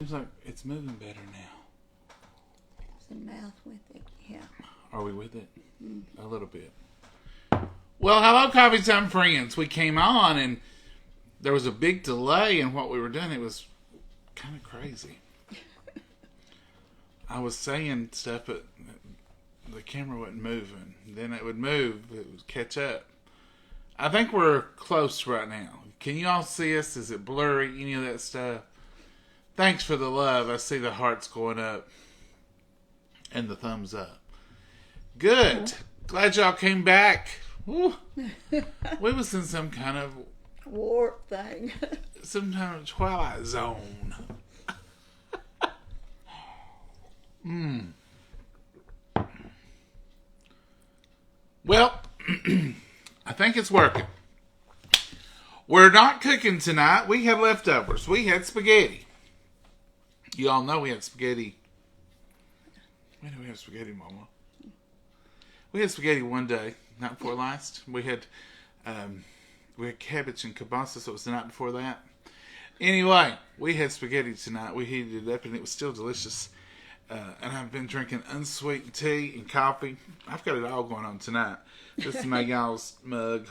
Seems like it's moving better now. The mouth with it, yeah. Are we with it? A little bit. Well, hello, Coffee Time friends. We came on and there was a big delay in what we were doing. It was kind of crazy. I was saying stuff, but the camera wasn't moving. Then it would move. It would catch up. I think we're close right now. Can you all see us? Is it blurry? Any of that stuff? Thanks for the love. I see the hearts going up and the thumbs up. Good. Glad y'all came back. Woo. We was in some kind of Warp thing. some kind of twilight zone. Well, I think it's working. We're not cooking tonight. We had leftovers. We had spaghetti. You all know we had spaghetti. When did we have spaghetti, Mama? We had spaghetti one day, night before last. We had cabbage and kielbasa, so it was the night before that. Anyway, we had spaghetti tonight. We heated it up, and it was still delicious. And I've been drinking unsweetened tea and coffee. I've got it all going on tonight. This is my y'all's mug.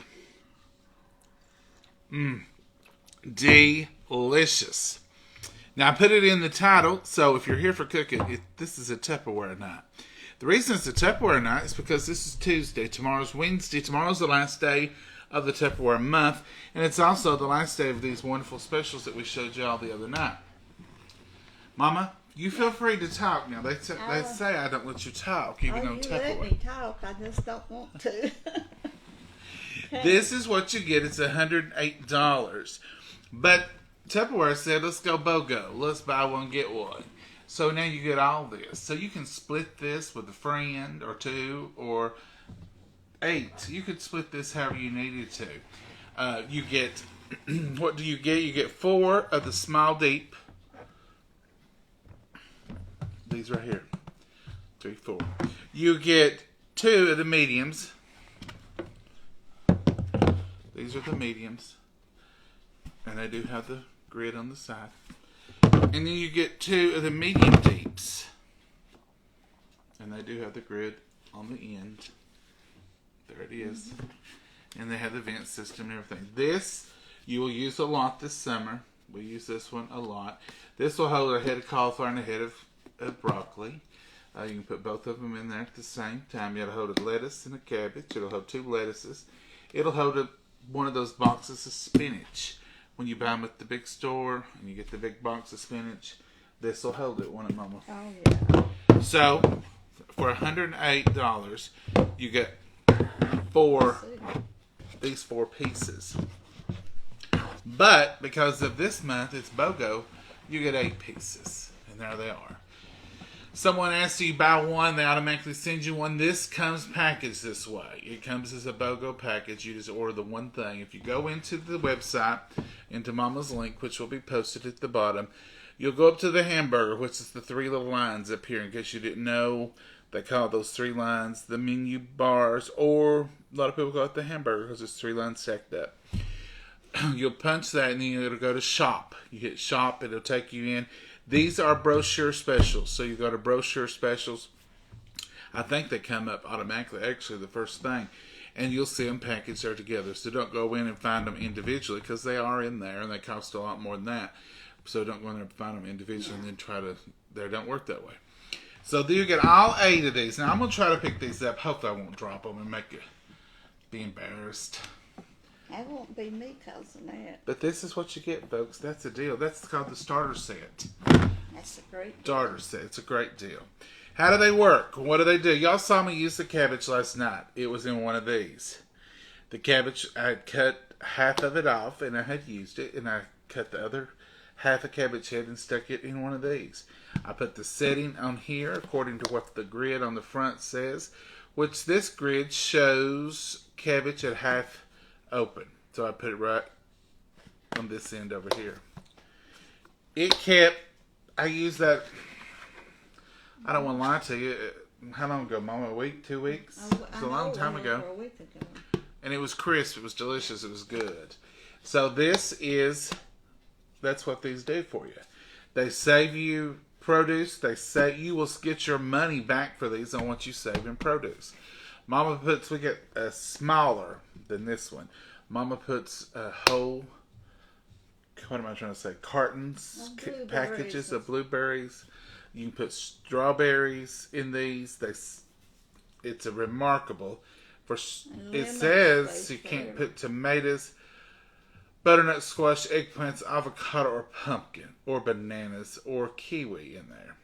Delicious. Now, I put it in the title, so if you're here for cooking, this is a Tupperware night. The reason it's a Tupperware night is because this is Tuesday. Tomorrow's Wednesday. Tomorrow's the last day of the Tupperware month, and it's also the last day of these wonderful specials that we showed y'all the other night. Mama, you feel free to talk now. They say I don't let you talk, even on You Tupperware. let me talk, I just don't want to. This is what you get. It's $108. But Tupperware said, let's go BOGO. Let's buy one, get one. So now you get all this. So you can split this with a friend or two or 8. You could split this however you needed to. You get, what do you get? You get 4 of the small deep. These right here. 3, 4. You get 2 of the mediums. These are the mediums. And they do have the grid on the side. And then you get 2 of the medium deeps. And they do have the grid on the end. There it is. And they have the vent system and everything. This you will use a lot this summer. We use this one a lot. This will hold a head of cauliflower and a head of broccoli. You can put both of them in there at the same time. It'll hold a lettuce and a cabbage. It'll hold 2 lettuces. It'll hold one of those boxes of spinach. When you buy them at the big store and you get the big box of spinach, this will hold it, won't it, Mama? Oh, yeah. So, for $108, you get these 4 pieces. But, because of this month, it's BOGO, you get 8 pieces. And there they are. Someone asks you buy one, they automatically send you one. This comes packaged this way. It comes as a BOGO package. You just order the one thing. If you go into the website, into Mama's link, which will be posted at the bottom, you'll go up to the hamburger, which is the 3 little lines up here. In case you didn't know, they call those 3 lines the menu bars, or a lot of people call it the hamburger because it's 3 lines stacked up. You'll punch that and then it'll go to shop. You hit shop, it'll take you in. These are brochure specials. So you go to brochure specials. I think they come up automatically, actually, the first thing. And you'll see them packaged there together. So don't go in and find them individually because they are in there and they cost a lot more than that. So don't go in there and find them individually and then try to... They don't work that way. So you get all 8 of these. Now I'm going to try to pick these up. Hopefully I won't drop them and make you be embarrassed. That won't be me causing that. But this is what you get, folks. That's the deal. That's called the starter set. That's a great deal. Starter set. It's a great deal. How do they work? What do they do? Y'all saw me use the cabbage last night. It was in one of these. The cabbage, I had cut half of it off and I had used it. And I cut the other half a cabbage head and stuck it in one of these. I put the setting on here according to what the grid on the front says. Which this grid shows cabbage at half open. So I put it right on this end over here. I used that, I don't want to lie to you. How long ago, Mama? A week? 2 weeks? It was a long time ago. A week ago. And it was crisp. It was delicious. It was good. So that's what these do for you. They save you produce. They say you will get your money back for these on what you save in produce. Mama puts, we get a smaller than this one. Mama puts a whole, what am I trying to say? Cartons, packages of blueberries. You can put strawberries in these. It's a remarkable. It says you can't put tomatoes, butternut squash, eggplants, avocado, or pumpkin, or bananas, or kiwi in there.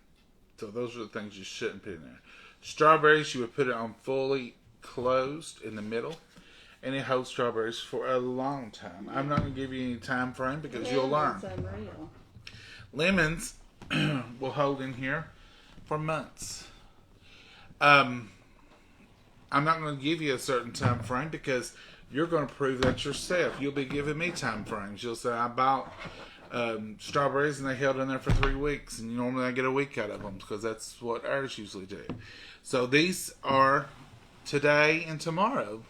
So those are the things you shouldn't put in there. Strawberries, you would put it on fully closed in the middle, and it holds strawberries for a long time. I'm not going to give you any time frame because you'll learn. Unreal. Lemons will hold in here for months. I'm not going to give you a certain time frame because you're going to prove that yourself. You'll be giving me time frames. You'll say, I bought strawberries and they held in there for 3 weeks, and normally I get a week out of them because that's what ours usually do. So these are today and tomorrow.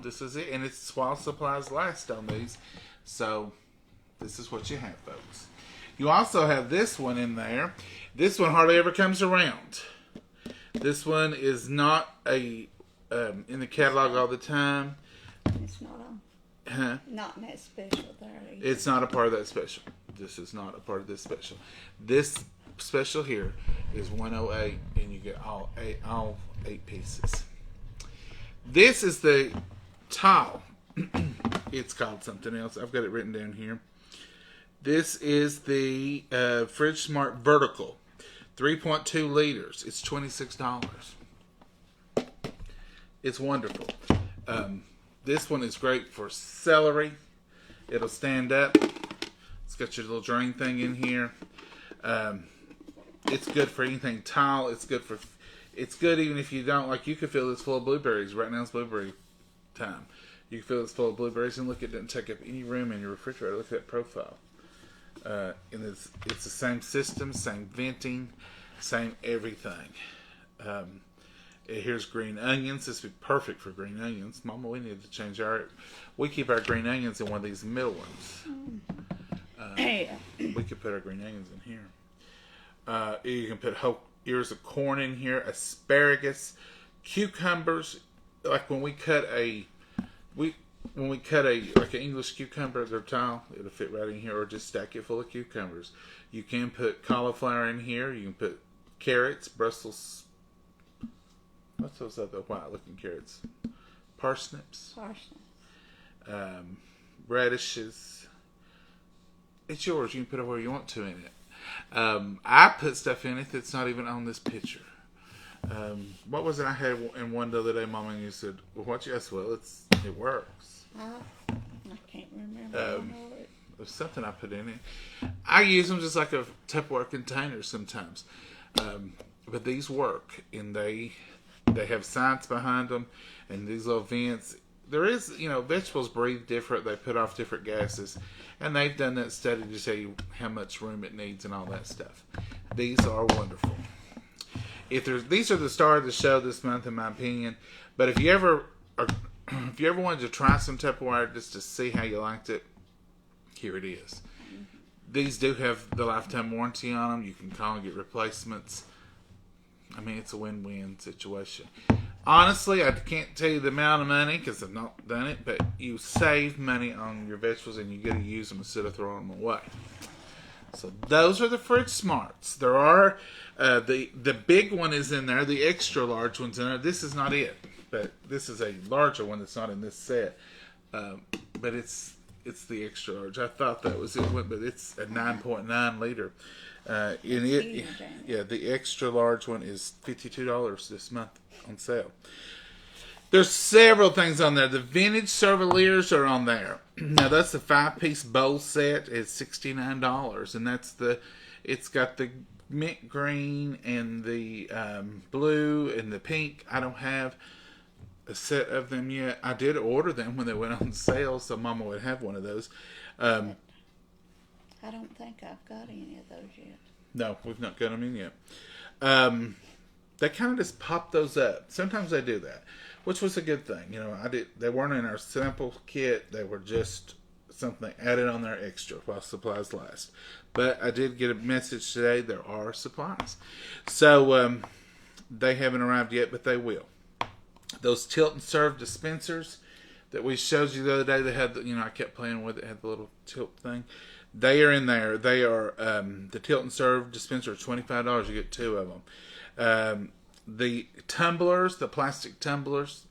This is it, and it's while supplies last on these. So this is what you have, folks. You also have this one in there. This one hardly ever comes around. This one is not in the catalog all the time. It's not not in that special there either. It's not a part of that special. This is not a part of this special. This special here is 108, and you get all eight pieces. This is the tile. It's called something else. I've got it written down here. This is the Fridge Smart Vertical, 3.2 liters. It's $26. It's wonderful. This one is great for celery. It'll stand up. It's got your little drain thing in here. It's good for anything tile. It's good even if you don't, like, you could fill this full of blueberries. Right now it's blueberry time. You can fill this full of blueberries, and look, it doesn't take up any room in your refrigerator. Look at that profile. And it's the same system, same venting, same everything. Here's green onions. This would be perfect for green onions. Mama, we need to change we keep our green onions in one of these middle ones. We could put our green onions in here. You can put whole ears of corn in here, asparagus, cucumbers. Like when we cut like an English cucumber, their tile, it'll fit right in here, or just stack it full of cucumbers. You can put cauliflower in here. You can put carrots, Brussels. What's those other white-looking carrots? Parsnips. Radishes. It's yours. You can put it where you want to in it. I put stuff in it that's not even on this picture. What was it I had in one the other day, Mama, and you said, well, what you asked? Well, it works. I can't remember. There's something I put in it. I use them just like a Tupperware container sometimes. But these work, and they have science behind them, and these little vents. There is, vegetables breathe different. They put off different gases, and they've done that study to tell you how much room it needs and all that stuff. These are wonderful. These are the star of the show this month, in my opinion. But if you ever wanted to try some Tupperware just to see how you liked it, here it is. These do have the lifetime warranty on them. You can call and get replacements. I mean, it's a win-win situation. Honestly, I can't tell you the amount of money because I've not done it, but you save money on your vegetables and you get to use them instead of throwing them away. So those are the Fridge Smarts. There are the big one is in there. The extra large one's in there. This is not it, but this is a larger one that's not in this set. But it's the extra large. I thought that was it, but it's a 9.9 liter. The extra large one is $52 this month on sale. There's several things on there. The vintage Cerveliers are on there. Now that's the 5-piece bowl set. It's $69, and it's got the mint green and the blue and the pink. I don't have a set of them yet. I did order them when they went on sale, so Mama would have one of those. I don't think I've got any of those yet. No, we've not got them in yet. They kind of just pop those up. Sometimes they do that, which was a good thing. They weren't in our sample kit. They were just something added on there extra while supplies last. But I did get a message today there are supplies. So they haven't arrived yet, but they will. Those tilt and serve dispensers that we showed you the other day, they had, I kept playing with it, had the little tilt thing. They are in there. They are, the tilt and serve dispenser, $25. You get 2 of them. The tumblers, the plastic tumblers,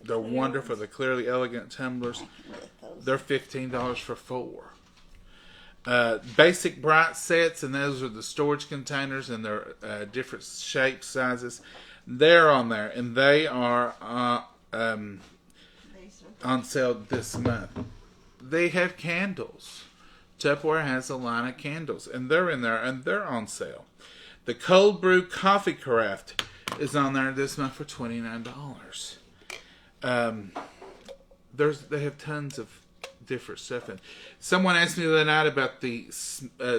they're wonderful. The clearly elegant tumblers. They're $15 for 4. Basic bright sets, and those are the storage containers, and they're different shapes, sizes. They're on there, and they are on sale this month. They have candles. Tupperware has a line of candles, and they're in there, and they're on sale. The cold brew coffee carafe is on there this month for $29. They have tons of different stuff in. Someone asked me the other night about the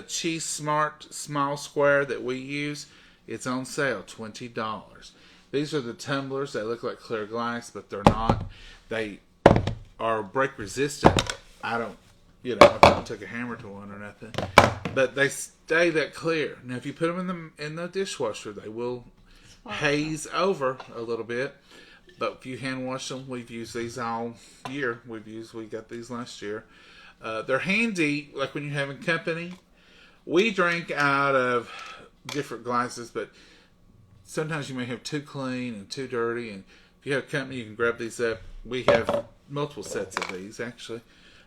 Cheese Smart small square that we use. It's on sale, $20. These are the tumblers. They look like clear glass, but they're not. They are break resistant. I don't took a hammer to one or nothing, but they stay that clear. Now, if you put them in the dishwasher, they will haze over a little bit. But if you hand wash them, we've used these all year. We got these last year. They're handy, like when you're having company. We drink out of different glasses, but sometimes you may have too clean and too dirty. And if you have company, you can grab these up. We have multiple sets of these, actually.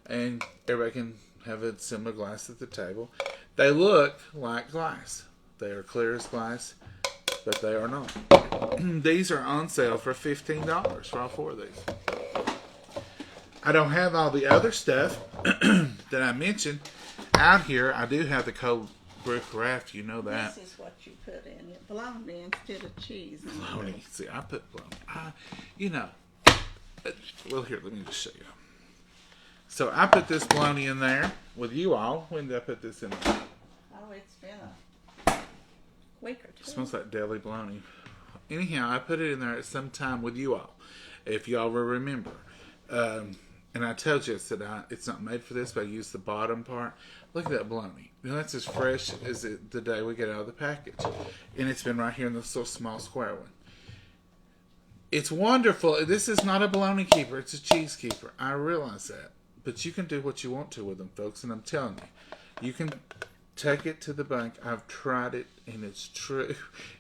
And everybody can have a similar glass at the table. They look like glass. They are clear as glass, but they are not. These are on sale for $15 for all 4 of these. I don't have all the other stuff that I mentioned out here. I do have the cold brew carafe. You know that. This is what you put in it. Bologna instead of cheese. Bologna. See, I put bologna. Well, here, let me just show you. So I put this bologna in there with you all. When did I put this in there? Oh, it's been a week or 2. It smells like deli bologna. Anyhow, I put it in there at some time with you all, if y'all will remember. And I told you, I said, it's not made for this, but I used the bottom part. Look at that bologna. That's as fresh as the day we get out of the package. And it's been right here in this little small square one. It's wonderful. This is not a bologna keeper. It's a cheese keeper. I realize that. But you can do what you want to with them, folks. And I'm telling you, you can take it to the bank. I've tried it, and it's true.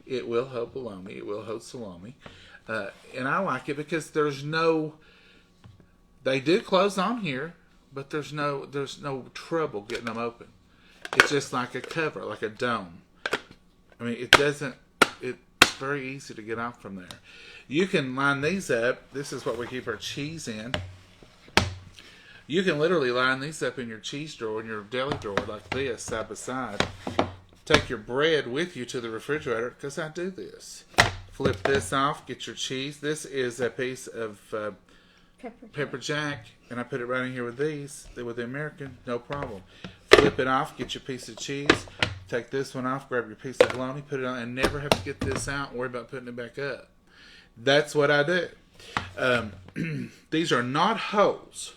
It will hold bologna. It will hold salami. And I like it because there's no... They do close on here, but there's no trouble getting them open. It's just like a cover, like a dome. I mean, it's very easy to get off from there. You can line these up. This is what we keep our cheese in. You can literally line these up in your cheese drawer, in your deli drawer, like this, side by side. Take your bread with you to the refrigerator, because I do this. Flip this off, get your cheese. This is a piece of pepper jack, and I put it right in here with these, with the American, no problem. Flip it off, get your piece of cheese. Take this one off, grab your piece of bologna, put it on, and never have to get this out and worry about putting it back up. That's what I do. These are not holes.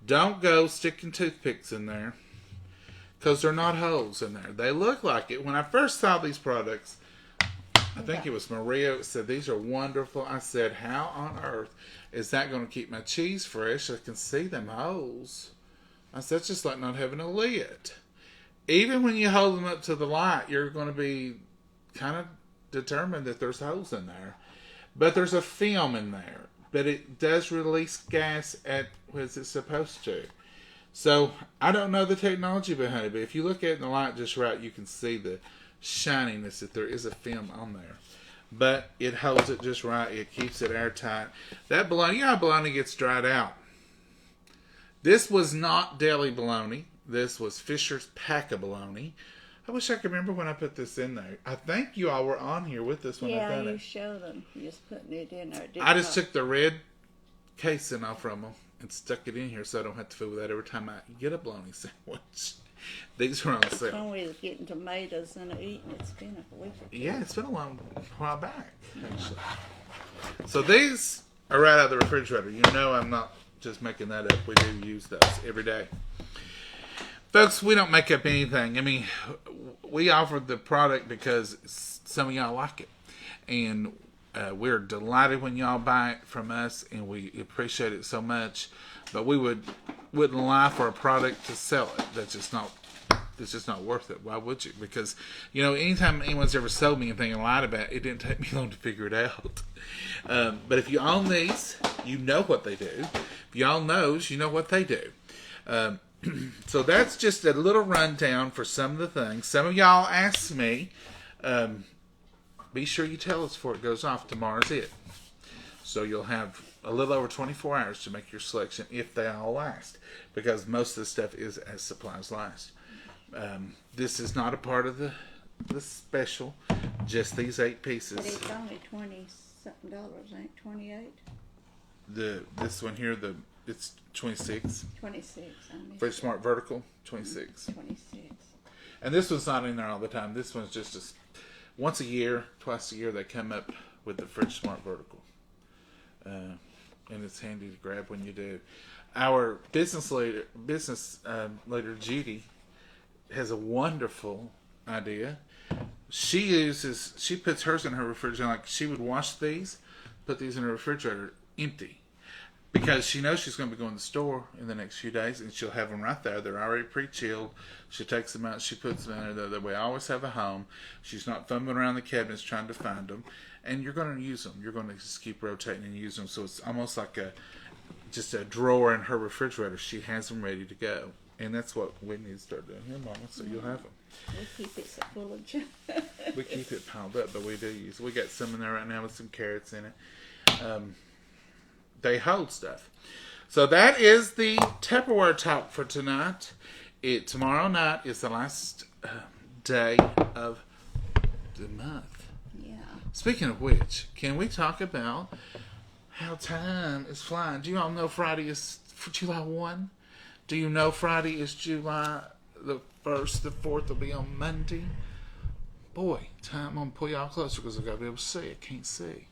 Don't go sticking toothpicks in there, because they're not holes in there. They look like it. When I first saw these products, I think it was Maria that said, these are wonderful. I said, how on earth is that going to keep my cheese fresh? I can see them holes. I said, it's just like not having a lid. Even when you hold them up to the light, you're going to be kind of determined that there's holes in there. But there's a film in there. But it does release gas at what it's supposed to. So, I don't know the technology behind it, but if you look at it in the light just right, you can see the shininess that there is a film on there. But it holds it just right. It keeps it airtight. That bologna, you know how bologna gets dried out. This was not deli bologna. This was Fisher's pack of bologna. I wish I could remember when I put this in there. I think you all were on here with this when I done it. Yeah, you showed them. You're just putting it in there. I just took the red casing off from them and stuck it in here so I don't have to fool with that every time I get a bologna sandwich. These are on sale. When we was getting tomatoes and eating, it's been a week or 2. Yeah, it's been a long while back, actually. So these are right out of the refrigerator. You know I'm not just making that up. We do use those every day. Folks, we don't make up anything. I mean, we offer the product because some of y'all like it. And we're delighted when y'all buy it from us, and we appreciate it so much. But we wouldn't lie for a product to sell it. It's just not worth it. Why would you? Because, anytime anyone's ever sold me anything and lied about it, it didn't take me long to figure it out. But if you own these, you know what they do. If you own those, you know what they do. So that's just a little rundown for some of the things. Some of y'all asked me, be sure you tell us before it goes off. Tomorrow's it. So you'll have a little over 24 hours to make your selection if they all last. Because most of the stuff is as supplies last. This is not a part of the special. Just these 8 pieces. But it's only $20-something, ain't it? 28? This one here, it's 26. 26. Fridge Smart Vertical, 26. 26. And this one's not in there all the time. This one's just once a year, twice a year, they come up with the Fridge Smart Vertical. And it's handy to grab when you do. Our business leader, Judy, has a wonderful idea. She puts hers in her refrigerator. Like, she would wash these, put these in her refrigerator empty. Because she knows she's going to be going to the store in the next few days, and she'll have them right there. They're already pre-chilled. She takes them out. She puts them in there. That way I always have a home. She's not fumbling around the cabinets trying to find them. And you're going to use them. You're going to just keep rotating and use them. So it's almost like just a drawer in her refrigerator. She has them ready to go. And that's what we need to start doing here, Mama, so you'll have them. We keep it so full of junk. We keep it piled up, but we do use it. We got some in there right now with some carrots in it. They hold stuff. So that is the Tupperware talk for tonight. Tomorrow night is the last day of the month. Yeah. Speaking of which, can we talk about how time is flying? Do you all know Friday is July 1? Do you know Friday is July the 1st? The 4th will be on Monday. Boy, time, I'm going to pull y'all closer because I've got to be able to see. I can't see.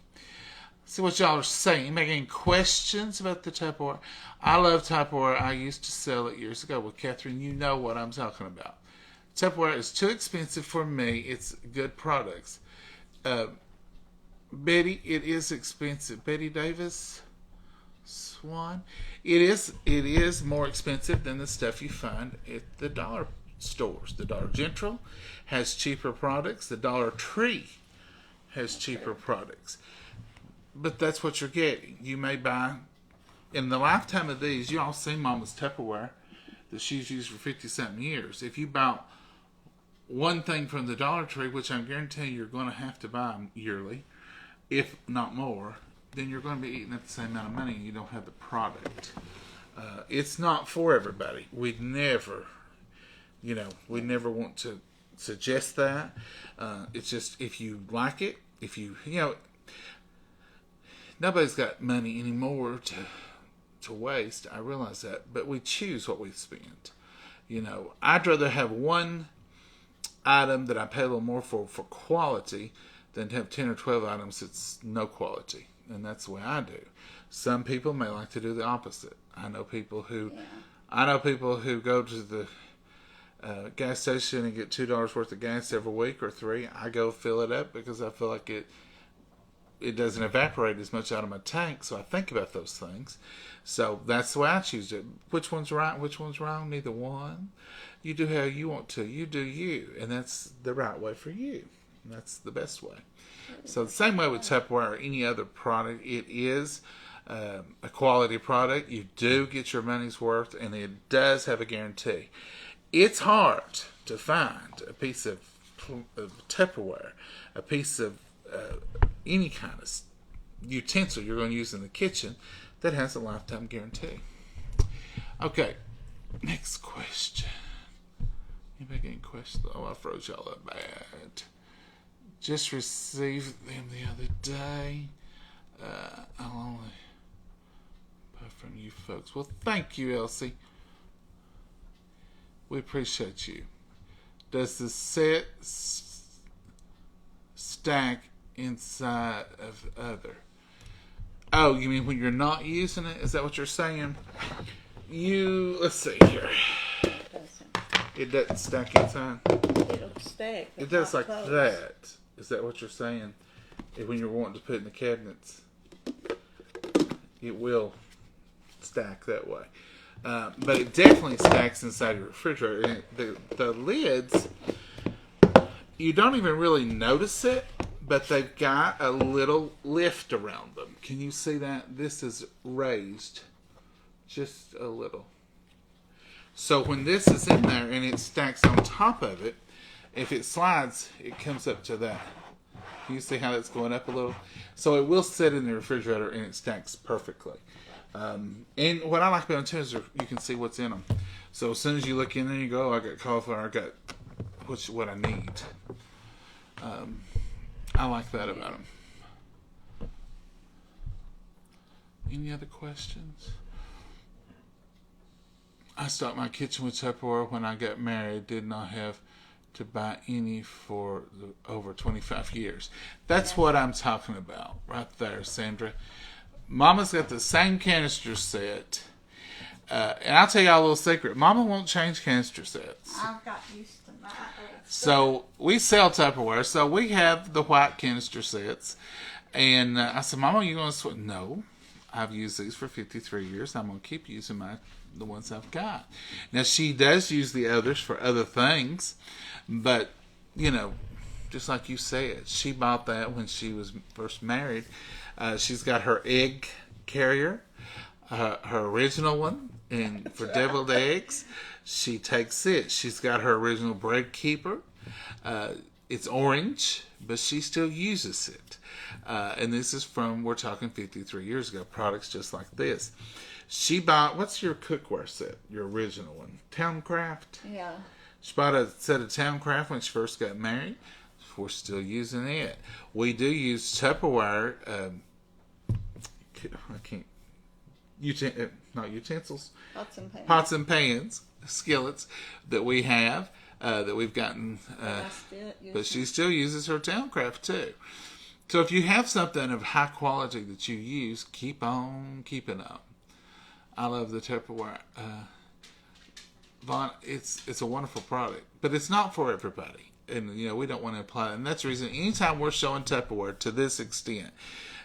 See what y'all are saying. Making questions about the Tupperware. I love Tupperware. I used to sell it years ago with Catherine. You know what I'm talking about. Tupperware is too expensive for me. It's good products. Betty, it is expensive. Betty Davis Swan. It is more expensive than the stuff you find at the dollar stores. The Dollar General has cheaper products. The Dollar Tree has cheaper products. But that's what you're getting. You may buy, in the lifetime of these, you all seen Mama's Tupperware that she's used for 50-something years. If you buy one thing from the Dollar Tree, which I'm guaranteeing you're going to have to buy yearly, if not more, then you're going to be eating at the same amount of money and you don't have the product. It's not for everybody. We'd never want to suggest that. It's just, if you like it, nobody's got money anymore to waste. I realize that, but we choose what we spend. I'd rather have one item that I pay a little more for quality than to have 10 or 12 items that's no quality. And that's the way I do. Some people may like to do the opposite. I know people who go to the gas station and get $2 worth of gas every week or $3. I go fill it up because I feel like it doesn't evaporate as much out of my tank, so I think about those things. So that's the way I choose it. Which one's right, which one's wrong? Neither one. You do how you want to. You do you. And that's the right way for you. And that's the best way. So the same way with Tupperware or any other product, it is a quality product. You do get your money's worth, and it does have a guarantee. It's hard to find a piece of Tupperware, a piece of any kind of utensil you're going to use in the kitchen that has a lifetime guarantee. Okay, next question. Anybody getting questions? Oh, I froze y'all up bad. Just received them the other day. I'll only buy from you folks. Well, thank you, Elsie. We appreciate you. Does the set stack inside of other? Oh, you mean when you're not using it? Is that what you're saying? Let's see here. It doesn't stack inside. It'll stack. It does like that. Is that what you're saying? When you're wanting to put it in the cabinets, it will stack that way. But it definitely stacks inside your refrigerator. And the lids, you don't even really notice it, but they've got a little lift around them. Can you see that? This is raised just a little. So when this is in there and it stacks on top of it, if it slides, it comes up to that. Can you see how that's going up a little? So it will sit in the refrigerator and it stacks perfectly. And what I like about them too is you can see what's in them. So as soon as you look in there, you go, oh, I got cauliflower, I got what I need. I like that about them. Any other questions? I stocked my kitchen with Tupperware when I got married. Did not have to buy any for over 25 years. That's what I'm talking about right there, Sandra. Mama's got the same canister set. And I'll tell y'all a little secret. Mama won't change canister sets. I've got used to my So we sell Tupperware. So we have the white canister sets. And I said, Mama, you going to switch? No. I've used these for 53 years. I'm going to keep using the ones I've got. Now, she does use the others for other things. But, just like you said, she bought that when she was first married. She's got her egg carrier, her original one, and for deviled eggs, she takes it. She's got her original bread keeper. It's orange, but she still uses it. And this is we're talking 53 years ago, products just like this. She bought, what's your cookware set, your original one? Towncraft? Yeah. She bought a set of Towncraft when she first got married. We're still using it. We do use Tupperware. Not utensils. Pots and pans, skillets that we have that we've gotten. But she still uses her Towncraft too. So if you have something of high quality that you use, keep on keeping up. I love the Tupperware. Vaughn, it's a wonderful product, but it's not for everybody. And, we don't want to apply it. And that's the reason anytime we're showing Tupperware to this extent.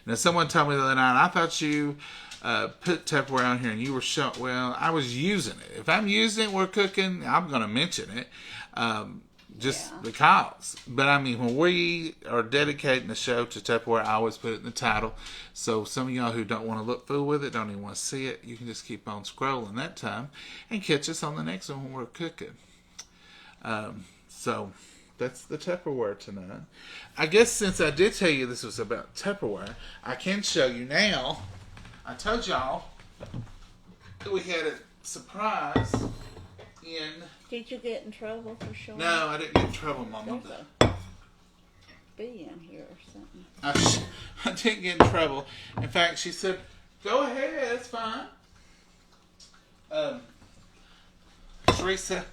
Now, someone told me the other night, I thought you put Tupperware on here and you were showing. Well, I was using it. If I'm using it, we're cooking, I'm going to mention it. Because. But, I mean, when we are dedicating the show to Tupperware, I always put it in the title. So, some of y'all who don't want to look through with it, don't even want to see it, you can just keep on scrolling that time and catch us on the next one when we're cooking. So, that's the Tupperware tonight. I guess since I did tell you this was about Tupperware, I can show you now. I told y'all that we had a surprise in... Did you get in trouble for showing? No, I didn't get in trouble, Mama. There's a bee in here or something. I didn't get in trouble. In fact, she said, go ahead, it's fine. Teresa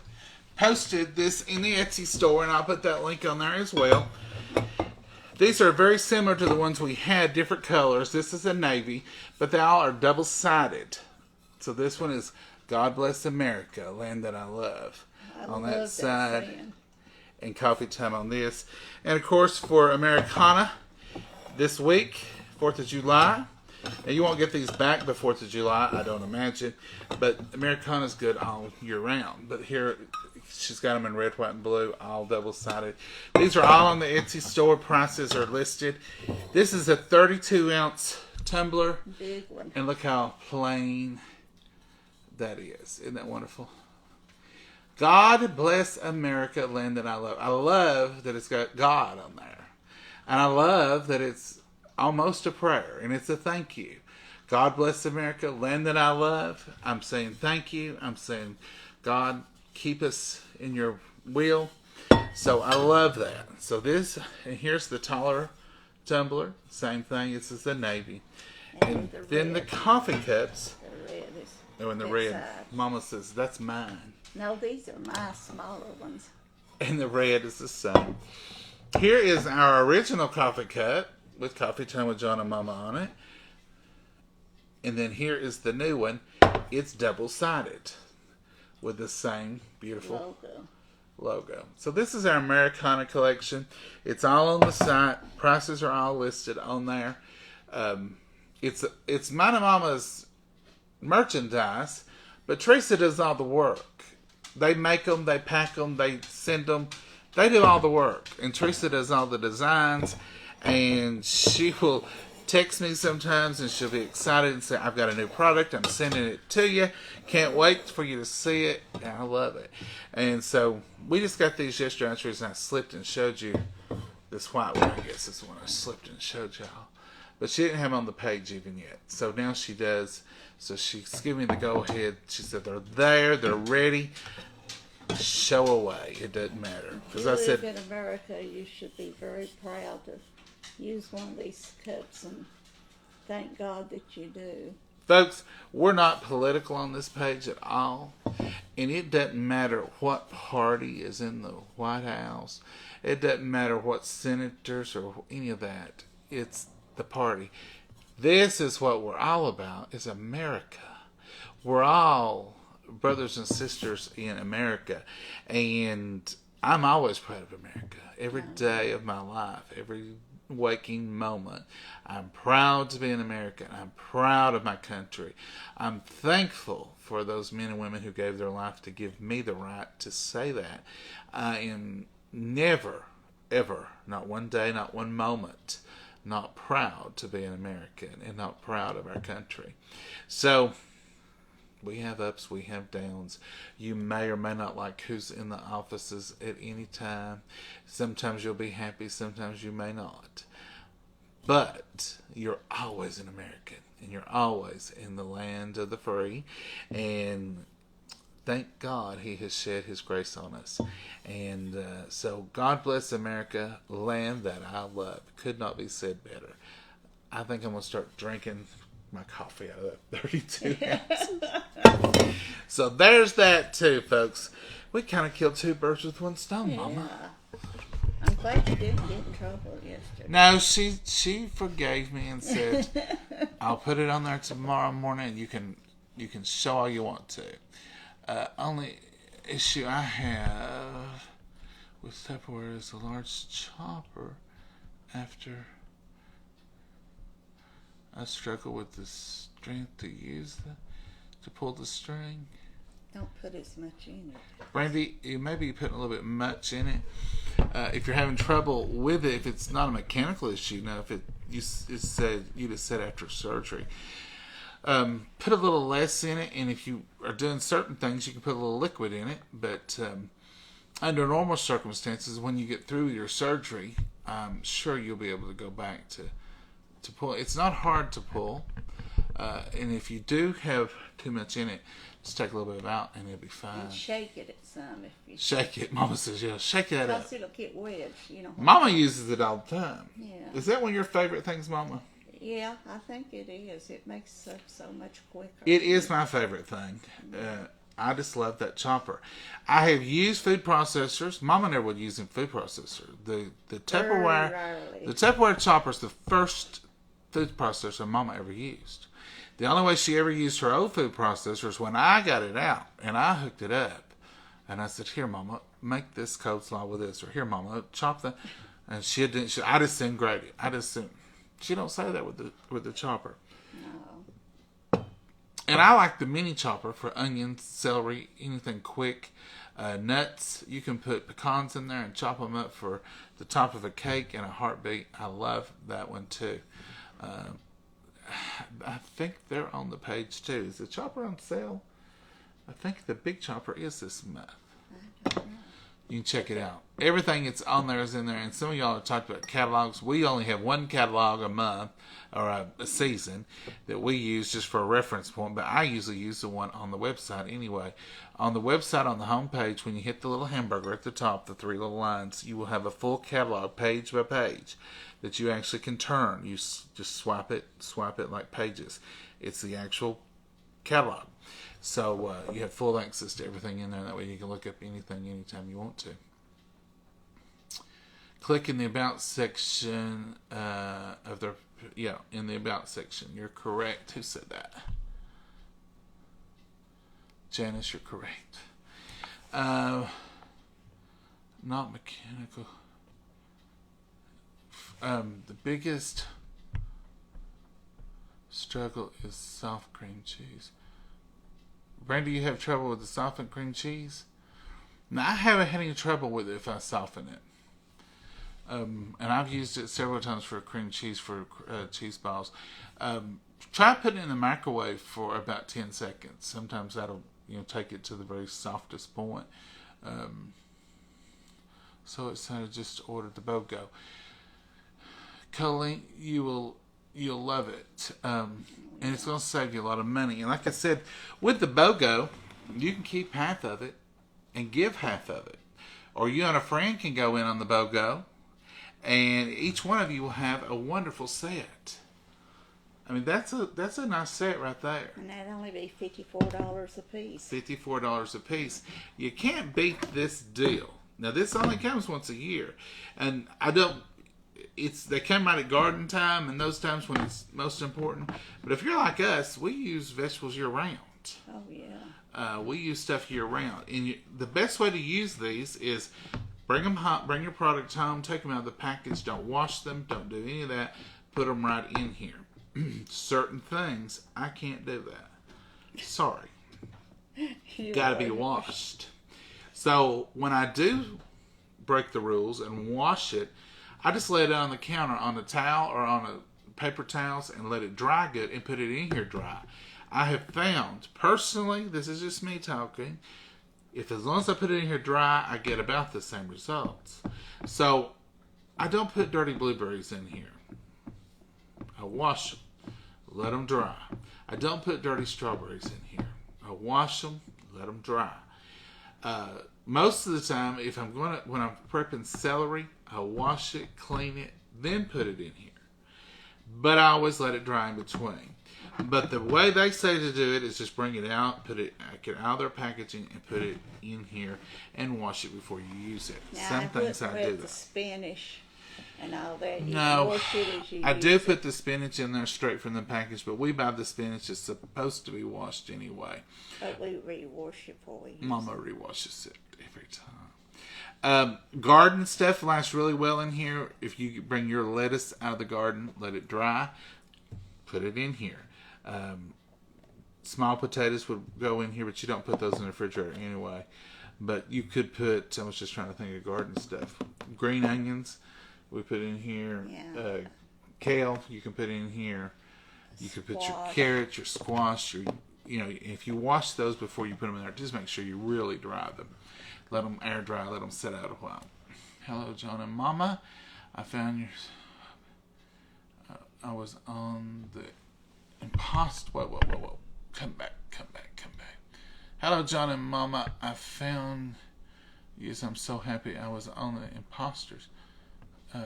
posted this in the Etsy store, and I'll put that link on there as well. These are very similar to the ones we had, different colors. This is a navy, but they all are double-sided. So this one is God Bless America, Land That I Love. On that side. And Coffee Time on this. And of course, for Americana, this week, 4th of July. And you won't get these back the 4th of July, I don't imagine. But Americana's good all year round. But here, she's got them in red, white, and blue, all double-sided. These are all on the Etsy store. Prices are listed. This is a 32-ounce tumbler. Big one. And look how plain that is. Isn't that wonderful? God Bless America, Land That I Love. I love that it's got God on there. And I love that it's almost a prayer, and it's a thank you. God bless America, land that I love. I'm saying thank you. I'm saying, God, keep us in your will. So I love that. So this, and here's the taller tumbler. Same thing. This is the navy. And then the coffee cups. The red is. Oh, and the red. Mama says, that's mine. No, these are my smaller ones. And the red is the same. Here is our original coffee cup with Coffee Time with John and Momma on it. And then here is the new one. It's double-sided with the same beautiful logo. So this is our Americana collection. It's all on the site. Prices are all listed on there. It's John and Momma's merchandise, but Teresa does all the work. They make them, they pack them, they send them. They do all the work. And Teresa does all the designs. And she will text me sometimes and she'll be excited and say, I've got a new product. I'm sending it to you. Can't wait for you to see it. And I love it. And so we just got these yesterday. Teresa, and I slipped and showed you this white one. I guess is the one I slipped and showed y'all. But she didn't have them on the page even yet. So now she does. So she's giving me the go-ahead. She said they're there. They're ready. Show away. It doesn't matter. If you live in America, you should be very proud to use one of these cups, and thank God that you do. Folks, we're not political on this page at all. And it doesn't matter what party is in the White House. It doesn't matter what senators or any of that. It's the party. This is what we're all about, is America. We're all brothers and sisters in America. And I'm always proud of America. Every day of my life, every waking moment, I'm proud to be an American. I'm proud of my country. I'm thankful for those men and women who gave their life to give me the right to say that. I am never, ever, not one day, not one moment, not proud to be an American and not proud of our country. So we have ups, we have downs. You may or may not like who's in the offices at any time. Sometimes you'll be happy, sometimes you may not. But you're always an American, and you're always in the land of the free. And thank God he has shed his grace on us. And so God bless America, land that I love. Could not be said better. I think I'm going to start drinking my coffee out of that 32 ounces. So there's that too, folks. We kind of killed two birds with one stone, Mama. I'm glad you didn't get in trouble yesterday. No, she forgave me and said, I'll put it on there tomorrow morning and you can show all you want to. Only issue I have with Tupperware is a large chopper after I struggle with the strength to pull the string. Don't put as much in it. Brandy, you may be putting a little bit much in it. If you're having trouble with it, if it's not a mechanical issue, now if you just said after surgery, put a little less in it, and if you are doing certain things, you can put a little liquid in it. But under normal circumstances, when you get through your surgery, I'm sure you'll be able to go back to pull. It's not hard to pull, and if you do have too much in it, just take a little bit out and it'll be fine. And shake it at some if you shake it. Mama says, yeah, shake that up. Because it'll get wedged, you know. Mama uses it all the time. Yeah. Is that one of your favorite things, Mama? Yeah, I think it is. It makes up so much quicker. It is my favorite thing. I just love that chopper. I have used food processors. Mama never would use a food processor. The Tupperware chopper is the first food processor Mama ever used. The only way she ever used her old food processor is when I got it out and I hooked it up. And I said, here, Mama, make this coleslaw with this. Or here, Mama, chop that. And she didn't. I just didn't grate it. She don't say that with the chopper. No. And I like the mini chopper for onions, celery, anything quick. Nuts, you can put pecans in there and chop them up for the top of a cake in a heartbeat. I love that one too. I think they're on the page too. Is the chopper on sale? I think the big chopper is this month. You can check it out. Everything that's on there is in there. And some of y'all have talked about catalogs. We only have one catalog a month or a season that we use just for a reference point. But I usually use the one on the website anyway. On the website, on the home page, when you hit the little hamburger at the top, the three little lines, you will have a full catalog page by page that you actually can turn. You just swipe it like pages. It's the actual catalog. So you have full access to everything in there. That way you can look up anything anytime you want to. click in the About section of their, in the About section. You're correct. Who said that? Janice, you're correct. Not mechanical. The biggest struggle is soft cream cheese. Brandy, you have trouble with the softened cream cheese? Now, I haven't had any trouble with it if I soften it. And I've used it several times for cream cheese, for cheese balls. Try putting it in the microwave for about 10 seconds. Sometimes that'll take it to the very softest point. So it's time to just order the BOGO. Colleen, you'll love it. And it's going to save you a lot of money. And like I said, with the BOGO, you can keep half of it and give half of it. Or you and a friend can go in on the BOGO, and each one of you will have a wonderful set. I mean, that's a nice set right there. And that'd only be $54 a piece. $54 a piece. You can't beat this deal. Now, this only comes once a year. And they come out at garden time and those times when it's most important. But if you're like us, we use vegetables year round. Oh, yeah. We use stuff year round. And the best way to use these is bring them home, bring your product home, take them out of the package, don't wash them, don't do any of that, put them right in here. Certain things, I can't do that. Sorry. Got to be washed. So when I do break the rules and wash it, I just lay it on the counter on a towel or on a paper towels and let it dry good and put it in here dry. I have found, personally, this is just me talking, if as long as I put it in here dry, I get about the same results. So I don't put dirty blueberries in here. I wash them, let them dry. I don't put dirty strawberries in here. I wash them, let them dry. Most of the time, when I'm prepping celery, I wash it, clean it, then put it in here. But I always let it dry in between. But the way they say to do it is just bring it out, get out of their packaging, and put it in here and wash it before you use it. Now, Some things I do the that. spinach and all that. No, I do use put the spinach in there straight from the package, but we buy the spinach. It's supposed to be washed anyway. But we rewash it before we use Mama it. rewashes it every time. Garden stuff lasts really well in here. If you bring your lettuce out of the garden, let it dry, put it in here. Small potatoes would go in here, but you don't put those in the refrigerator anyway. But you could put, I was just trying to think of garden stuff. Green onions, we put in here. Yeah. Kale, you can put in here. You could put your carrots, your squash, if you wash those before you put them in there, just make sure you really dry them. Let them air dry, let them sit out a while. Hello, John and Momma. I found your... I was on the imposter... Whoa. Come back. Hello, John and Momma. I found... Yes, I'm so happy I was on the imposters. Oh,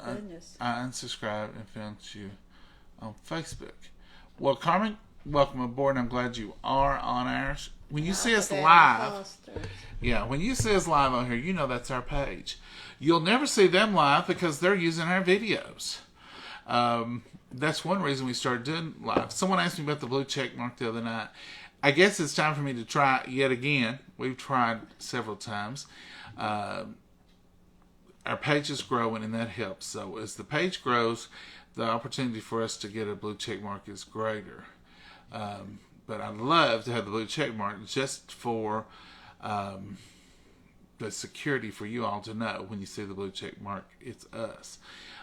goodness. I unsubscribed and found you on Facebook. Well, Carmen, welcome aboard. I'm glad you are on ours. When you see us live, when you see us live on here, you know that's our page. You'll never see them live because they're using our videos. That's one reason we started doing live. Someone asked me about the blue check mark the other night. I guess it's time for me to try yet again. We've tried several times. Our page is growing, and that helps. So as the page grows, the opportunity for us to get a blue check mark is greater. But I'd love to have the blue check mark just for the security for you all to know when you see the blue check mark, it's us.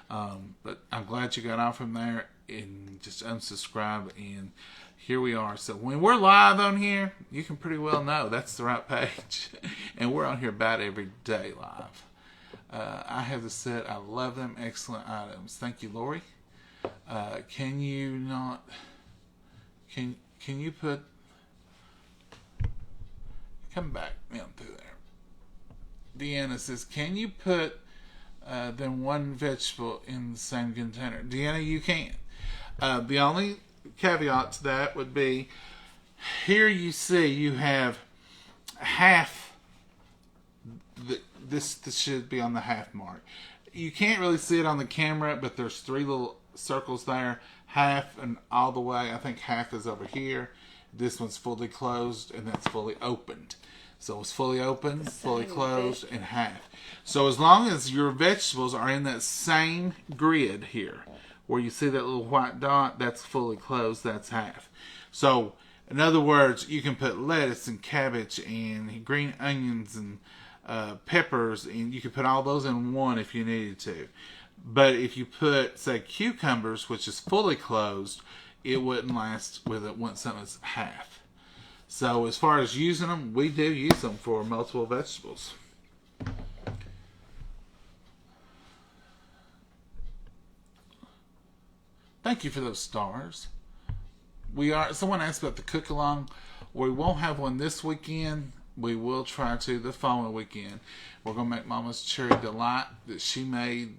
But I'm glad you got off from there and just unsubscribe, and here we are. So when we're live on here, you can pretty well know that's the right page. And we're on here about every day live. I have the set. I love them. Excellent items. Thank you, Lori. Can you put... Come back down through there. Deanna says, can you put then one vegetable in the same container? Deanna, you can. The only caveat to that would be, here you see you have half, this should be on the half mark. you can't really see it on the camera, but there's 3 little circles there, half and all the way. I think half is over here. This one's fully closed, and that's fully opened. So it's fully open, fully closed, and half. So as long as your vegetables are in that same grid here, where you see that little white dot, that's fully closed, that's half. So, in other words, you can put lettuce and cabbage and green onions and peppers, and you can put all those in one if you needed to. But if you put, say, cucumbers, which is fully closed, it wouldn't last with it once something's half. So as far as using them, we do use them for multiple vegetables. Thank you for those stars. Someone asked about the cook along. We won't have one this weekend. We will try to the following weekend. We're going to make Mama's Cherry Delight that she made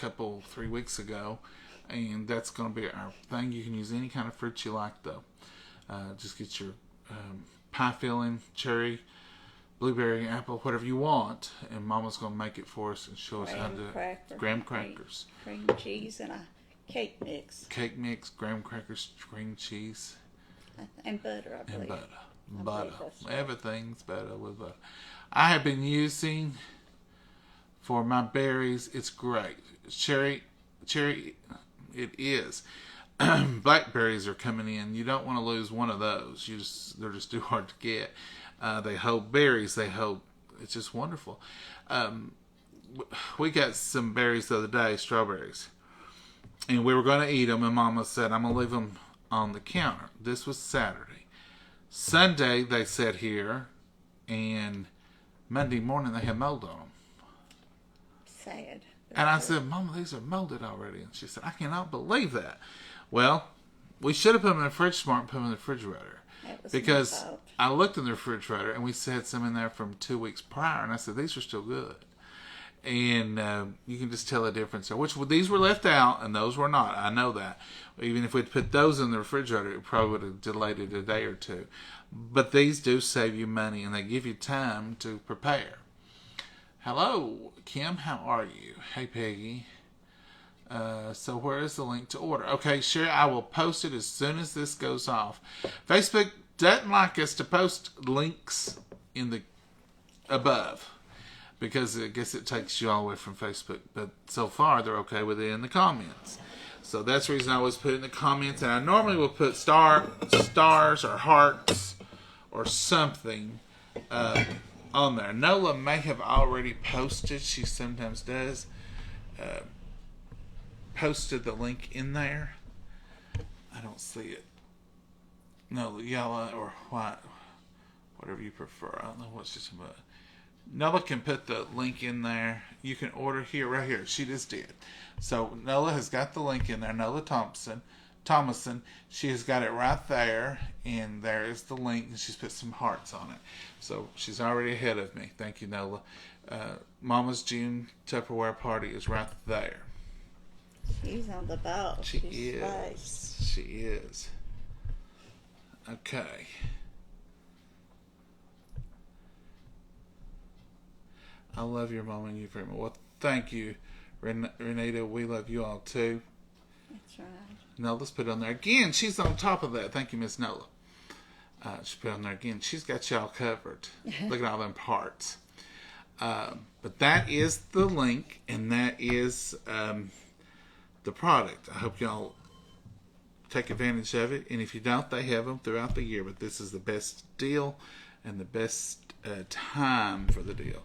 a 3 weeks ago. And that's going to be our thing. You can use any kind of fruit you like, though. Just get your pie filling, cherry, blueberry, apple, whatever you want. And Mama's going to make it for us and show us how to do it. Graham crackers. Cream cheese and a cake mix. Cake mix, graham crackers, cream cheese. And butter, I believe. And butter. Everything's better with butter. I have been using for my berries. It's great. Cherry, it is. Blackberries are coming in. You don't want to lose one of those. They're just too hard to get. They hold berries. It's just wonderful. We got some berries the other day, strawberries. And we were going to eat them, and Mama said, I'm going to leave them on the counter. This was Saturday. Sunday, they sat here, and Monday morning, they had mold on them. Sad. And I said, Mama, these are molded already. And she said, I cannot believe that. Well, we should have put them in the fridge smart and put them in the refrigerator. Because I looked in the refrigerator, and we had some in there from 2 weeks prior, and I said, these are still good. And you can just tell the difference. These were left out, and those were not. I know that. Even if we'd put those in the refrigerator, it probably would have delayed it a day or two. But these do save you money, and they give you time to prepare. Hello, Kim. How are you? Hey, Peggy. So where is the link to order? Okay, sure. I will post it as soon as this goes off. Facebook doesn't like us to post links in the above, because I guess it takes you all the way from Facebook. But so far, they're okay with it in the comments. So that's the reason I always put it in the comments. And I normally will put stars or hearts or something on there. Nola may have already posted. She sometimes does. Posted the link in there. I don't see it. No, yellow or white. Whatever you prefer. I don't know what's just about. Nola can put the link in there. You can order here, right here. She just did. So Nola has got the link in there. Nola Thomason. She has got it right there, and there is the link, and she's put some hearts on it. So she's already ahead of me. Thank you, Nola. Mama's June Tupperware party is right there. She's on the ball. She is. Okay. I love your mom and you very much. Well, thank you, Renata. We love you all too. That's right. Nola's put on there again. She's on top of that. Thank you, Miss Nola. She put on there again. She's got y'all covered. Look at all them parts. But that is the link, and that is the product. I hope y'all take advantage of it. And if you don't, they have them throughout the year. But this is the best deal and the best time for the deal.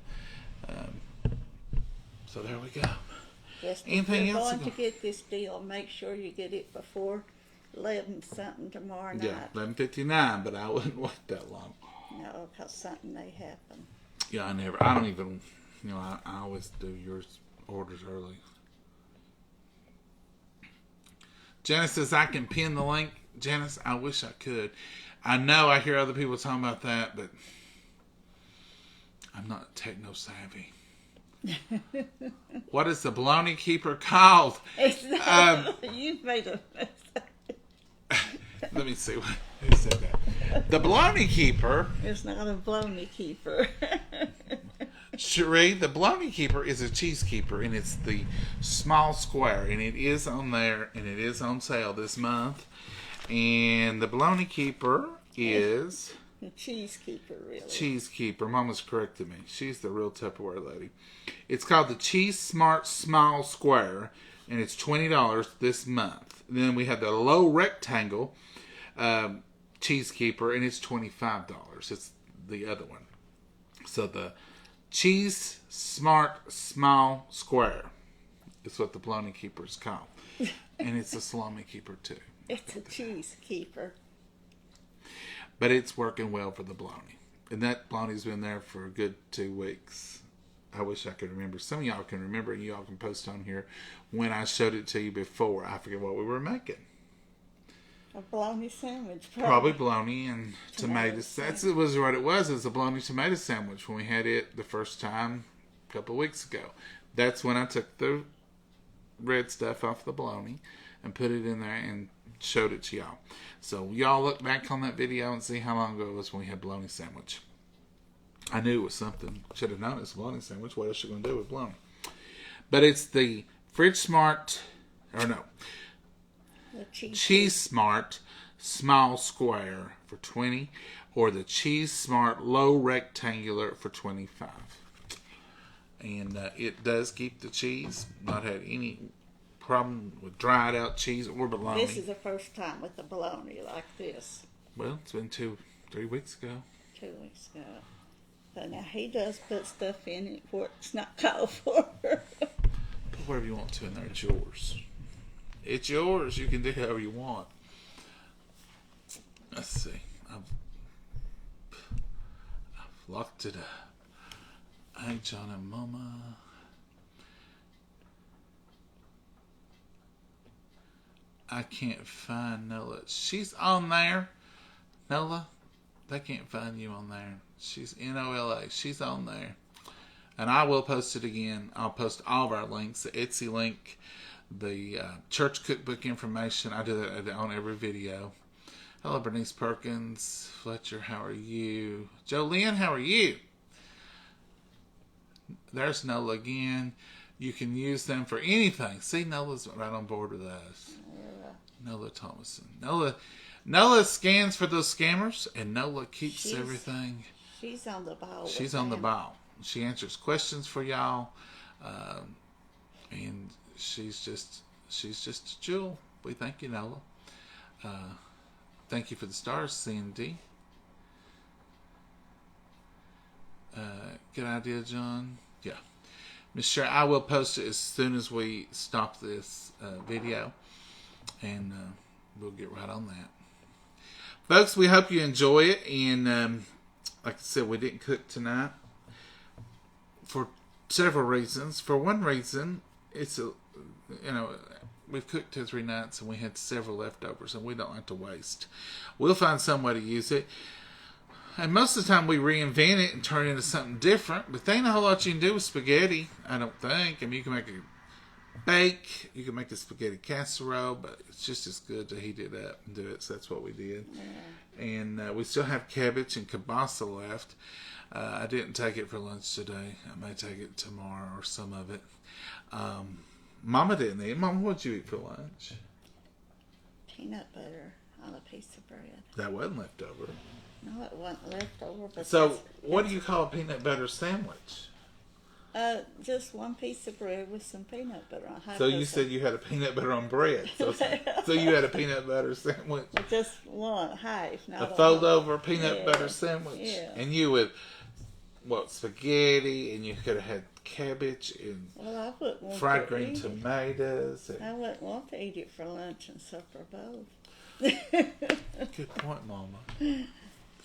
So there we go. Yes, Anything if you're else? going to get this deal, make sure you get it before 11 something tomorrow night. Yeah, 11:59, but I wouldn't wait that long. No, because something may happen. Yeah, I don't even, I always do yours orders early. Janice says I can pin the link. Janice, I wish I could. I know I hear other people talking about that, but I'm not techno savvy. What is the baloney keeper called? You've made a mistake. Let me see who said that. The baloney keeper. It's not a baloney keeper. Cherie, the bologna keeper is a cheese keeper, and it's the small square, and it is on there, and it is on sale this month. And the bologna keeper is The cheese keeper, really. cheese keeper. Mama's corrected me. She's the real Tupperware lady. It's called the Cheese Smart Small Square, and it's $20 this month. And then we have the low rectangle cheese keeper, and it's $25. It's the other one. So the Cheese Smart Small Square is what the bologna keeper is called. And it's a salami keeper too. It's a cheese keeper. But it's working well for the bologna. And that bologna's been there for a good 2 weeks. I wish I could remember. Some of y'all can remember, and y'all can post on here when I showed it to you before. I forget what we were making. A bologna sandwich, Probably bologna and tomatoes. That's it was what it was. It was a bologna tomato sandwich when we had it the first time a couple of weeks ago. That's when I took the red stuff off the bologna and put it in there and showed it to y'all. So y'all look back on that video and see how long ago it was when we had bologna sandwich. I knew it was something. Should have known it's a bologna sandwich. What else you going to do with bologna? But it's the Fridge Smart, or no, Cheese Smart Small Square for $20, or the Cheese Smart Low Rectangular for $25. And it does keep the cheese. Not had any problem with dried out cheese or bologna. This is the first time with the bologna like this. Well, it's been 2-3 weeks ago. 2 weeks ago. But now he does put stuff in it where it's not called for. Put whatever you want to in there. It's yours. It's yours. You can do however you want. Let's see. I've locked it up. Hey, John and Momma. I can't find Nola. She's on there. Nola, they can't find you on there. She's NOLA. She's on there. And I will post it again. I'll post all of our links. The Etsy link, the church cookbook information. I do that on every video. Hello, Bernice Perkins. Fletcher, how are you? Jolynn, how are you? There's Nola again. You can use them for anything. See, Nola's right on board with us. Nola Thomason. Nola scans for those scammers, and Nola keeps everything. She's on the ball. She's on the ball. She answers questions for y'all, and she's just a jewel. We thank you, Nola. Thank you for the stars, Cindy. Good idea, John. Yeah. Miss Sherry, I will post it as soon as we stop this video, and we'll get right on that. Folks, we hope you enjoy it, and like I said, we didn't cook tonight for several reasons. For one reason, it's we've cooked 2 or 3 nights, and we had several leftovers, and we don't like to waste. We'll find some way to use it. And most of the time we reinvent it and turn it into something different. But there ain't a whole lot you can do with spaghetti, I don't think. I mean, you can make a bake, you can make a spaghetti casserole, but it's just as good to heat it up and do it. So that's what we did. Yeah. And we still have cabbage and kielbasa left. I didn't take it for lunch today. I may take it tomorrow or some of it. Mama didn't eat. Mama, what'd you eat for lunch? Peanut butter on a piece of bread. That wasn't left over. No, it wasn't left over. But so, what do you call a peanut butter sandwich? Just one piece of bread with some peanut butter on. So you said you had a peanut butter on bread. So you had a peanut butter sandwich. Just one half. A fold over peanut butter sandwich. Yeah. And you would spaghetti, and you could have had cabbage and I wouldn't want fried green tomatoes. I wouldn't want to eat it for lunch and supper both. Good point, Mama.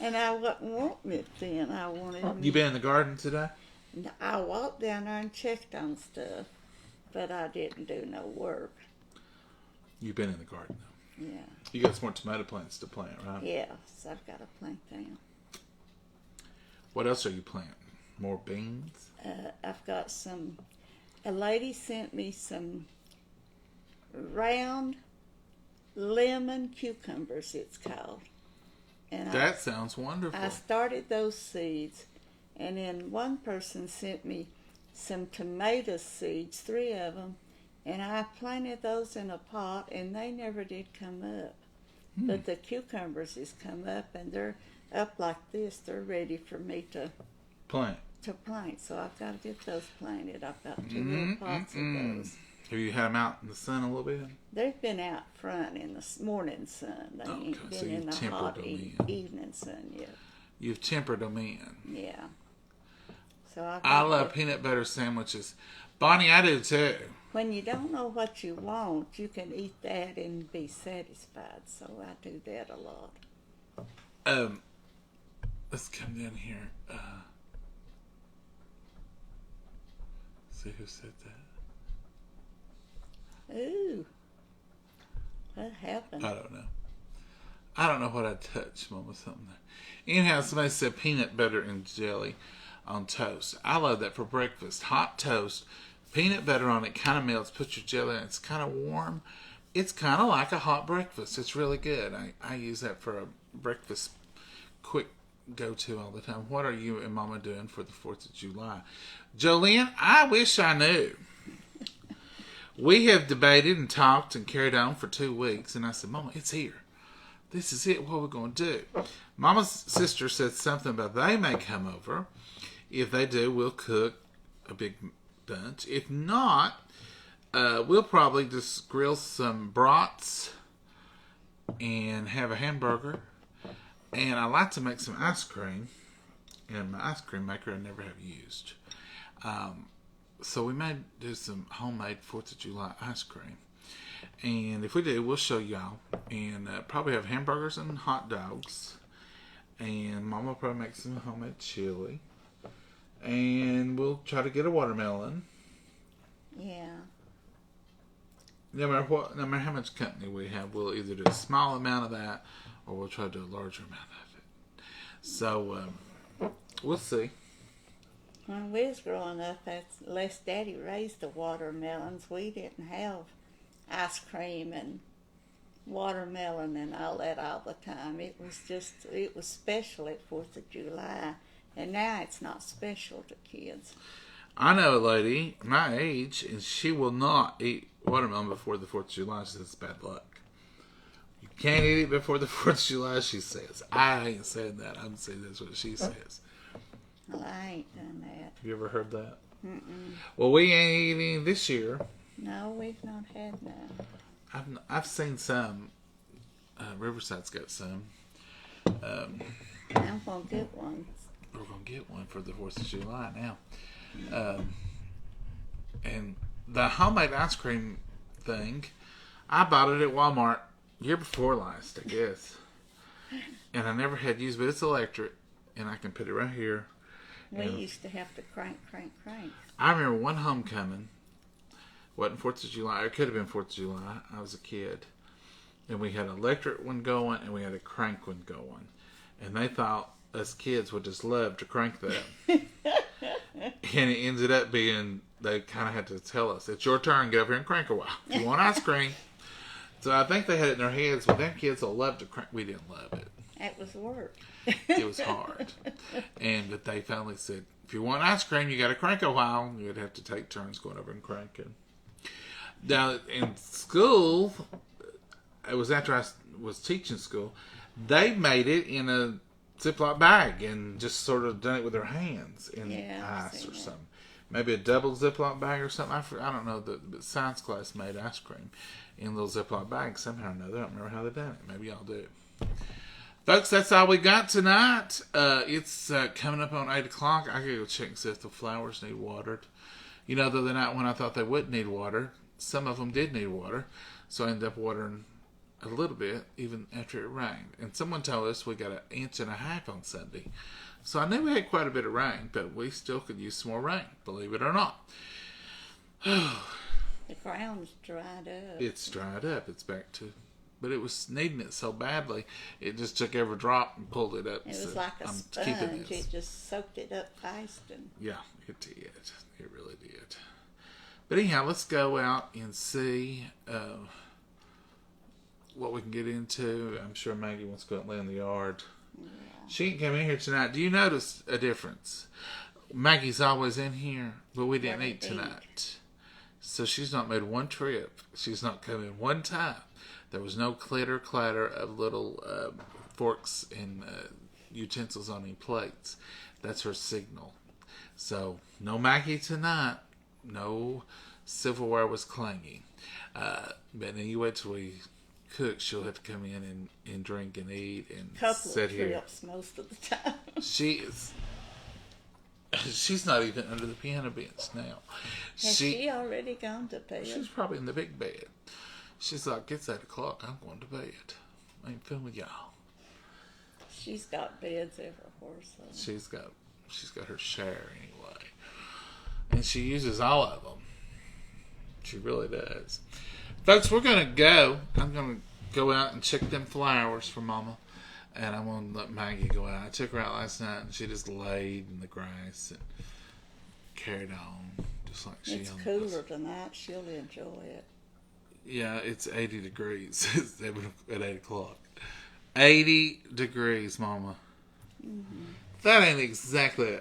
And I wasn't wanting it then. I wanted. You been in the garden today? I walked down there and checked on stuff, but I didn't do no work. You've been in the garden, though. Yeah. You got some more tomato plants to plant, right? Yes, I've got to plant them. What else are you planting? More beans? I've got some. A lady sent me some round lemon cucumbers, it's called. And that sounds wonderful. I started those seeds, And then one person sent me some tomato seeds, 3 of them, and I planted those in a pot, and they never did come up. But the cucumbers has come up, and they're up like this. They're ready for me to Plant. So I've got to get those planted. I've got 2 little pots of those. Have you had them out in the sun a little bit? They've been out front in the morning sun. They ain't Okay, so been in you've the tempered hot them in. evening sun yet. You've tempered them in. Yeah. So I love peanut butter sandwiches. Bonnie, I do too. When you don't know what you want, you can eat that and be satisfied. So I do that a lot. Let's come down here. See who said that. Ooh. What happened? I don't know. I don't know what I touched, Mama. Something there. Anyhow, somebody said peanut butter and jelly on toast. I love that for breakfast. Hot toast, peanut butter on it, kind of melts. Put your jelly in. It's kind of warm. It's kind of like a hot breakfast. It's really good. I use that for a breakfast quick go-to all the time. What are you and Mama doing for the 4th of July? Jolene, I wish I knew. We have debated and talked and carried on for 2 weeks, and I said, Mama, it's here. This is it. What are we going to do? Mama's sister said something about they may come over. If they do, we'll cook a big bunch. If not, we'll probably just grill some brats and have a hamburger. And I like to make some ice cream. And my ice cream maker I never have used. So we may do some homemade 4th of July ice cream. And if we do, we'll show y'all. And probably have hamburgers and hot dogs. And Mama will probably make some homemade chili. And we'll try to get a watermelon. Yeah. No matter how much company we have, we'll either do a small amount of that or we'll try to do a larger amount of it. So, we'll see. When we was growing up, unless Daddy raised the watermelons, we didn't have ice cream and watermelon and all that all the time. It was special at 4th of July. And now it's not special to kids. I know a lady my age, and she will not eat watermelon before the 4th of July. She says it's bad luck. You can't eat it before the 4th of July, she says. I ain't saying that. I'm saying that's what she says. Well, I ain't done that. Have you ever heard that? Mm-mm. Well, we ain't eating this year. No, we've not had none. I've seen some. Riverside's got some. I'm going to get one. We're going to get one for the 4th of July now. And the homemade ice cream thing, I bought it at Walmart year before last, I guess. And I never had used it, but it's electric. And I can put it right here. We used to have to crank. I remember one homecoming. Wasn't 4th of July. It could have been 4th of July. I was a kid. And we had an electric one going and we had a crank one going. And they thought us kids would just love to crank that. And it ended up being, they kind of had to tell us, it's your turn, get over here and crank a while. If you want ice cream. So I think they had it in their heads, well, them kids will love to crank. We didn't love it. It was work. It was hard. But they finally said, if you want ice cream, you got to crank a while. You'd have to take turns going over and cranking. Now, in school, it was after I was teaching school, they made it in a Ziploc bag and just sort of done it with their hands in ice or something. Maybe a double Ziploc bag or something. I don't know. The science class made ice cream in little Ziploc bags somehow or another. I don't remember how they done it. Maybe y'all do. Folks, that's all we got tonight. It's coming up on 8 o'clock. I gotta go check and see if the flowers need watered. You know, the other night when I thought they wouldn't need water, some of them did need water. So I ended up watering a little bit, even after it rained. And someone told us we got 1.5 inches on Sunday. So I knew we had quite a bit of rain, but we still could use some more rain, believe it or not. The ground's dried up. It's dried up. It's back to... But it was needing it so badly, it just took every drop and pulled it up. It was like a sponge. It just soaked it up fast. Yeah, it did. It really did. But anyhow, let's go out and see... what we can get into. I'm sure Maggie wants to go out and lay in the yard. She ain't come in here tonight. Do you notice a difference? Maggie's always in here, but we didn't eat tonight. So she's not made one trip. She's not come in one time. There was no clitter clatter of little forks and utensils on any plates. That's her signal. So no Maggie tonight. No silverware was clanging. But then you wait till we cook. She'll have to come in and drink and eat and sit here. Couple of trips most of the time. She's not even under the piano bench now. Has she already gone to bed? She's probably in the big bed. She's like, it's 8 o'clock. I'm going to bed. I ain't fooling with y'all. She's got beds everywhere, so She's got her share anyway, and she uses all of them. She really does. Folks, we're gonna go. I'm gonna go out and check them flowers for Mama, and I'm gonna let Maggie go out. I took her out last night, and she just laid in the grass and carried on, just like she. It's cooler tonight. She'll enjoy it. Yeah, it's 80 degrees at 8 o'clock. 80 degrees, Mama. Mm-hmm. That ain't exactly.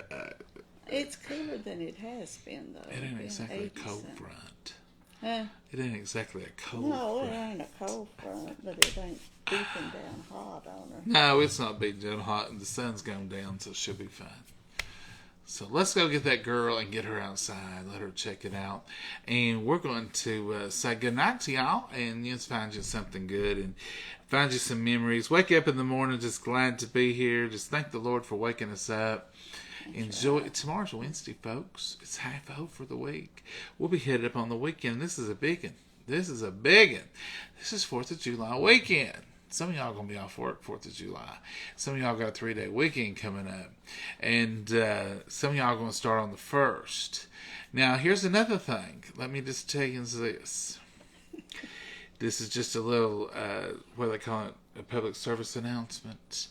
It's cooler than it has been, though. It ain't exactly a cold front. Huh? It ain't exactly a cold front. No, it ain't a cold front, but it ain't beating down hot on her. No, it's not beating down hot, and the sun's going down, so she'll be fine. So let's go get that girl and get her outside. Let her check it out. And we're going to say goodnight to y'all and just find you something good and find you some memories. Wake up in the morning just glad to be here. Just thank the Lord for waking us up. Enjoy it. Tomorrow's Wednesday, folks. It's half over for the week. We'll be headed up on the weekend. This is a big one. This is 4th of July weekend. Some of y'all going to be off work 4th of July. Some of y'all got a 3-day weekend coming up. And some of y'all going to start on the 1st. Now, here's another thing. Let me just tell you this. This is just a little, what do they call it, a public service announcement.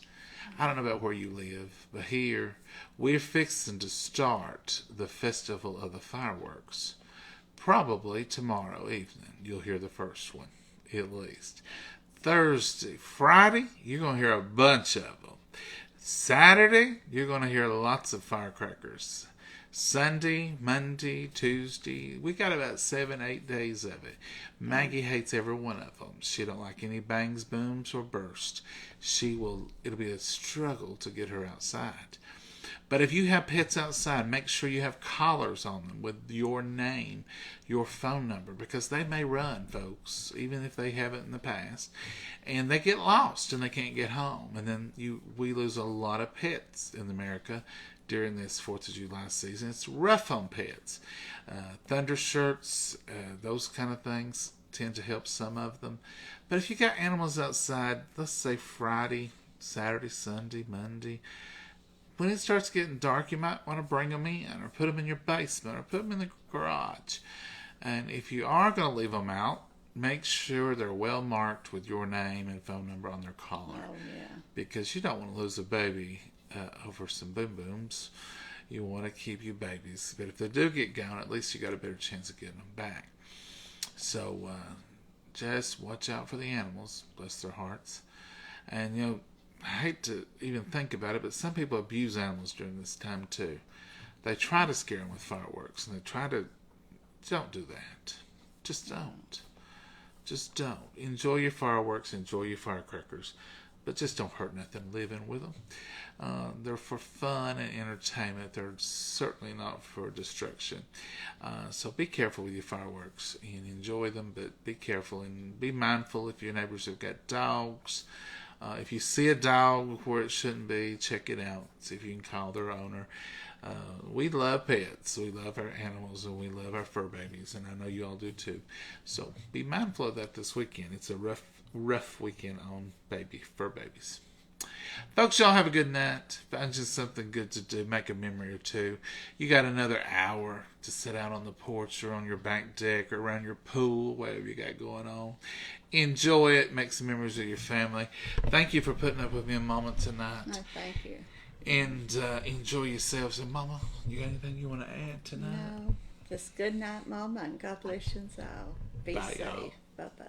I don't know about where you live, but here, we're fixing to start the Festival of the Fireworks. Probably tomorrow evening. You'll hear the first one, at least. Thursday, Friday, you're going to hear a bunch of them. Saturday, you're going to hear lots of firecrackers. Sunday, Monday, Tuesday, we got about 7-8 days of it. Maggie hates every one of them. She don't like any bangs, booms, or bursts. It'll be a struggle to get her outside. But if you have pets outside, make sure you have collars on them with your name, your phone number, because they may run, folks, even if they haven't in the past, and they get lost and they can't get home. And then we lose a lot of pets in America during this 4th of July season. It's rough on pets. Thunder shirts, those kind of things tend to help some of them. But if you got animals outside, let's say Friday, Saturday, Sunday, Monday, when it starts getting dark, you might want to bring them in or put them in your basement or put them in the garage. And if you are going to leave them out, make sure they're well marked with your name and phone number on their collar. Oh, yeah. Because you don't want to lose a baby over some boom booms. You want to keep your babies. But if they do get gone, at least you got a better chance of getting them back. So just watch out for the animals. Bless their hearts. And, I hate to even think about it, but some people abuse animals during this time too. They try to scare them with fireworks, and they try to... Don't do that. Just don't. Just don't. Enjoy your fireworks, enjoy your firecrackers, but just don't hurt nothing living with them. They're for fun and entertainment. They're certainly not for destruction. So be careful with your fireworks and enjoy them, but be careful and be mindful if your neighbors have got dogs. If you see a dog where it shouldn't be, check it out. See if you can call their owner. We love pets. We love our animals, and we love our fur babies, and I know you all do too. So be mindful of that this weekend. It's a rough weekend on fur babies. Folks, y'all have a good night. Find you something good to do. Make a memory or two. You got another hour to sit out on the porch or on your back deck or around your pool, whatever you got going on. Enjoy it. Make some memories with your family. Thank you for putting up with me and Mama tonight. No, thank you. And enjoy yourselves. And Mama, you got anything you want to add tonight? No. Just good night, Mama, and God bless you all. Be Bye, safe. y'all. Bye-bye.